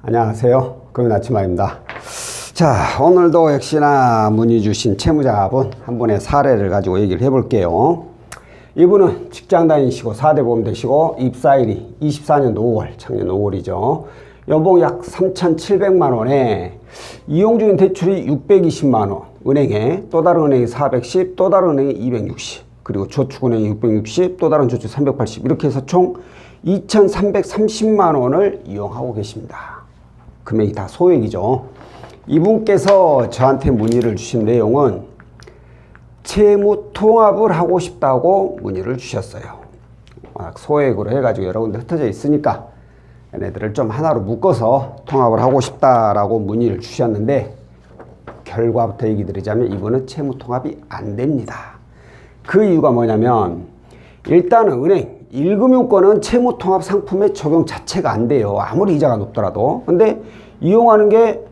안녕하세요. 금연아침마입니다. 자, 오늘도 역시나 문의 주신 채무자분 한 분의 사례를 가지고 얘기를 해볼게요. 이분은 직장 다니시고 4대 보험 되시고 입사일이 24년도 5월, 작년 5월이죠. 연봉 약 3,700만 원에 이용 중인 대출이 620만 원, 은행에 또 다른 은행이 410, 또 다른 은행이 260, 그리고 저축은행이 660, 또 다른 저축 380, 이렇게 해서 총 2,330만 원을 이용하고 계십니다. 금액이 다 소액이죠. 이분께서 저한테 문의를 주신 내용은 채무 통합을 하고 싶다고 문의를 주셨어요. 워낙 소액으로 해가지고 여러 군데 흩어져 있으니까 얘네들을 좀 하나로 묶어서 통합을 하고 싶다라고 문의를 주셨는데, 결과부터 얘기 드리자면 이분은 채무 통합이 안 됩니다. 그 이유가 뭐냐면, 일단은 은행 1금융권은 채무 통합 상품의 적용 자체가 안 돼요. 아무리 이자가 높더라도. 근데 이용하는 게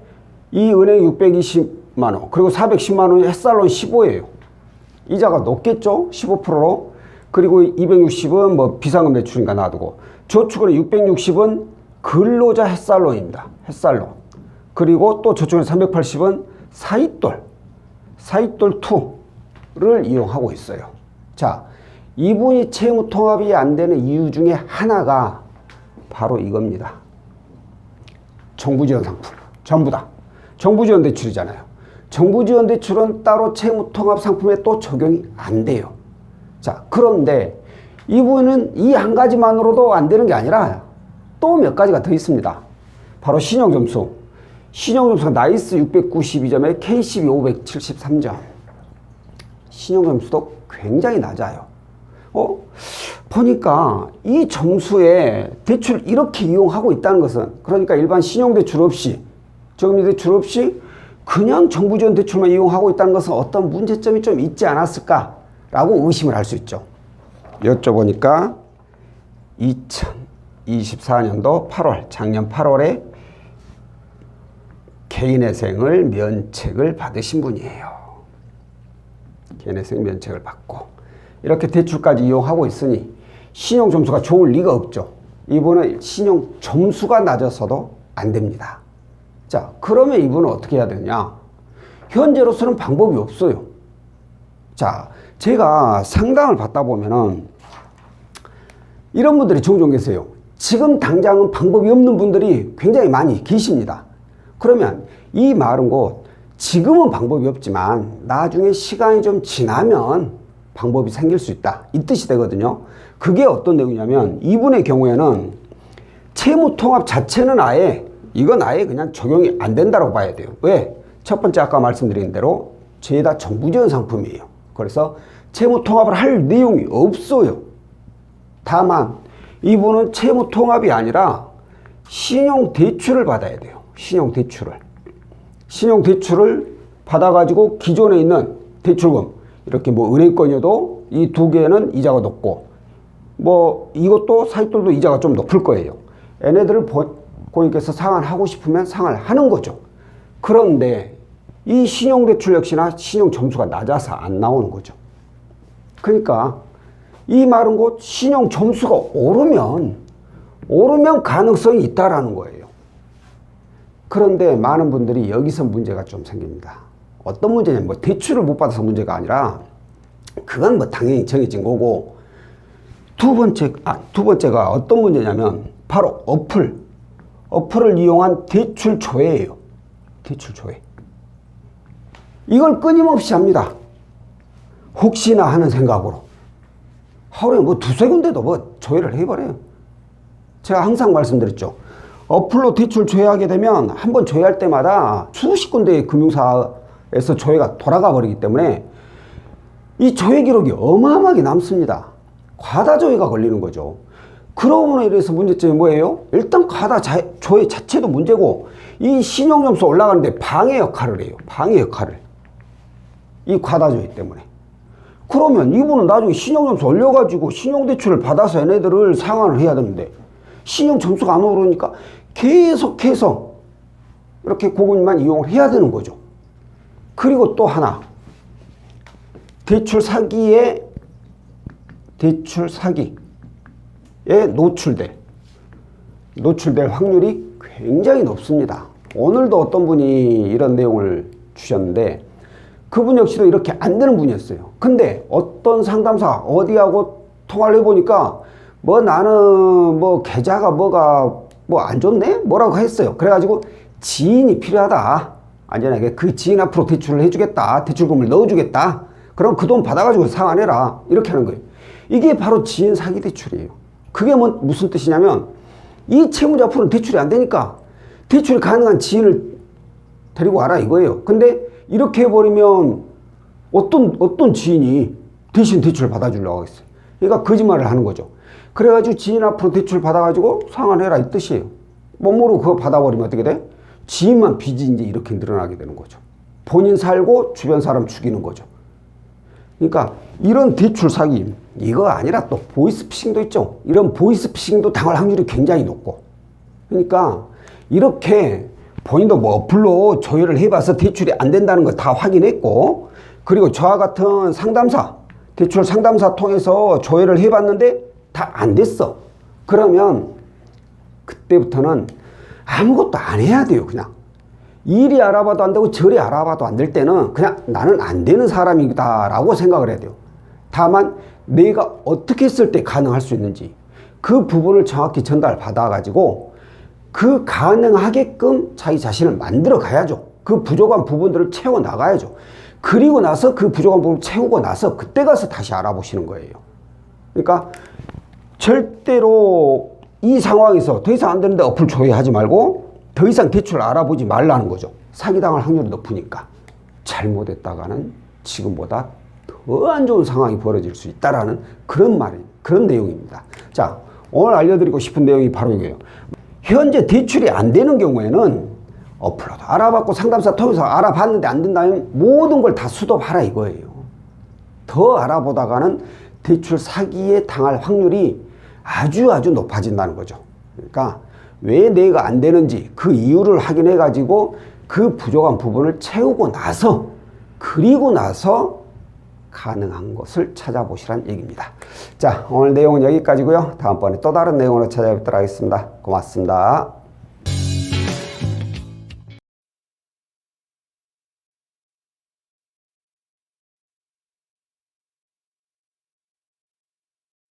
이 은행 620만 원, 그리고 410만 원이 햇살론 15예요. 이자가 높겠죠? 15%로. 그리고 260은 뭐 비상금 대출인가 놔두고, 저축은행 660은 근로자 햇살론입니다. 햇살론. 그리고 또 저축은행 380은 사익돌 2를 이용하고 있어요. 자, 이분이 채무 통합이 안 되는 이유 중에 하나가 바로 이겁니다. 정부 지원 상품. 전부 다. 정부 지원 대출이잖아요. 정부 지원 대출은 따로 채무 통합 상품에 또 적용이 안 돼요. 자, 그런데 이분은 이 한 가지만으로도 안 되는 게 아니라 또 몇 가지가 더 있습니다. 바로 신용점수. 신용점수가 나이스 692점에 K12 573점. 신용점수도 굉장히 낮아요. 보니까 이 점수에 대출 이렇게 이용하고 있다는 것은, 그러니까 일반 신용대출 없이, 저금리대출 없이 그냥 정부지원 대출만 이용하고 있다는 것은 어떤 문제점이 좀 있지 않았을까라고 의심을 할 수 있죠. 여쭤보니까 2024년도 8월, 작년 8월에 개인회생을 면책을 받으신 분이에요. 개인회생 면책을 받고 이렇게 대출까지 이용하고 있으니 신용점수가 좋을 리가 없죠. 이분은 신용점수가 낮아서도 안 됩니다. 자, 그러면 이분은 어떻게 해야 되냐? 현재로서는 방법이 없어요. 자, 제가 상담을 받다 보면은 이런 분들이 종종 계세요. 지금 당장은 방법이 없는 분들이 굉장히 많이 계십니다. 그러면 이 말은 곧 지금은 방법이 없지만 나중에 시간이 좀 지나면 방법이 생길 수 있다, 이 뜻이 되거든요. 그게 어떤 내용이냐면, 이분의 경우에는 채무 통합 자체는 이건 아예 그냥 적용이 안 된다고 봐야 돼요. 왜? 첫 번째 아까 말씀드린 대로 죄다 정부 지원 상품이에요. 그래서 채무 통합을 할 내용이 없어요. 다만 이분은 채무 통합이 아니라 신용 대출을 받아야 돼요. 신용 대출을 받아가지고 기존에 있는 대출금, 이렇게 뭐 은행권이어도 이 두 개는 이자가 높고, 뭐 이것도 사익돌도 이자가 좀 높을 거예요. 얘네들을 고객께서 상환하고 싶으면 상환하는 거죠. 그런데 이 신용대출 역시나 신용점수가 낮아서 안 나오는 거죠. 그러니까 이 말은 곧 신용점수가 오르면 가능성이 있다라는 거예요. 그런데 많은 분들이 여기서 문제가 좀 생깁니다. 어떤 문제냐면, 뭐 대출을 못 받아서 문제가 아니라, 그건 뭐 당연히 정해진 거고, 두 번째가 어떤 문제냐면 바로 어플을 이용한 대출 조회예요. 대출 조회. 이걸 끊임없이 합니다. 혹시나 하는 생각으로 하루에 뭐 두세 군데도 뭐 조회를 해버려요. 제가 항상 말씀드렸죠. 어플로 대출 조회하게 되면 한번 조회할 때마다 수십 군데의 금융사에서 조회가 돌아가 버리기 때문에 이 조회 기록이 어마어마하게 남습니다. 과다 조회가 걸리는 거죠. 그러므로 인해서 문제점이 뭐예요? 일단 과다 조회 자체도 문제고, 이 신용점수 올라가는데 방해 역할을 해요. 방해 역할을. 이 과다 조회 때문에. 그러면 이분은 나중에 신용점수 올려가지고 신용대출을 받아서 얘네들을 상환을 해야 되는데, 신용점수가 안 오르니까 계속해서 이렇게 고금리만 이용을 해야 되는 거죠. 그리고 또 하나, 대출 사기에 노출될 확률이 굉장히 높습니다. 오늘도 어떤 분이 이런 내용을 주셨는데 그분 역시도 이렇게 안 되는 분이었어요. 근데 어떤 상담사 어디하고 통화를 해보니까 뭐 나는 뭐 계좌가 뭐가 뭐 안 좋네? 뭐라고 했어요. 그래가지고 지인이 필요하다. 안전하게 그 지인 앞으로 대출을 해주겠다. 대출금을 넣어주겠다. 그럼 그 돈 받아가지고 상환해라. 이렇게 하는 거예요. 이게 바로 지인 사기 대출이에요. 그게 무슨 뜻이냐면 이 채무자 앞으로는 대출이 안 되니까 대출이 가능한 지인을 데리고 와라 이거예요. 근데 이렇게 해버리면 어떤 지인이 대신 대출을 받아주려고 하겠어요. 그러니까 거짓말을 하는 거죠. 그래가지고 지인 앞으로 대출 받아가지고 상환해라 이 뜻이에요. 못 모르고 그거 받아버리면 어떻게 돼? 지인만 빚이 이제 이렇게 늘어나게 되는 거죠. 본인 살고 주변 사람 죽이는 거죠. 그러니까 이런 대출 사기 이거 아니라 또 보이스피싱도 있죠. 이런 보이스피싱도 당할 확률이 굉장히 높고 그러니까 이렇게 본인도 뭐 어플로 조회를 해봐서 대출이 안 된다는 거 다 확인했고 그리고 저와 같은 상담사 대출 상담사 통해서 조회를 해봤는데 다 안 됐어. 그러면 그때부터는 아무것도 안 해야 돼요. 그냥 이리 알아봐도 안 되고 저리 알아봐도 안 될 때는 그냥 나는 안 되는 사람이다 라고 생각을 해야 돼요. 다만 내가 어떻게 했을 때 가능할 수 있는지 그 부분을 정확히 전달 받아 가지고 그 가능하게끔 자기 자신을 만들어 가야죠. 그 부족한 부분들을 채워 나가야죠. 그리고 나서 그 부족한 부분을 채우고 나서 그때 가서 다시 알아보시는 거예요. 그러니까 절대로 이 상황에서 더 이상 안 되는데 어플 조회하지 말고 더 이상 대출 알아보지 말라는 거죠. 사기당할 확률이 높으니까. 잘못했다가는 지금보다 더 안 좋은 상황이 벌어질 수 있다라는 그런 내용입니다. 자, 오늘 알려드리고 싶은 내용이 바로 이거예요. 현재 대출이 안 되는 경우에는 어플로도 알아봤고 상담사 통해서 알아봤는데 안 된다면 모든 걸 다 수도하라 이거예요. 더 알아보다가는 대출 사기에 당할 확률이 아주 높아진다는 거죠. 그러니까 왜 내가 안 되는지 그 이유를 확인해 가지고 그 부족한 부분을 채우고 나서 그리고 나서 가능한 것을 찾아보시란 얘기입니다. 자, 오늘 내용은 여기까지고요. 다음번에 또 다른 내용으로 찾아뵙도록 하겠습니다. 고맙습니다.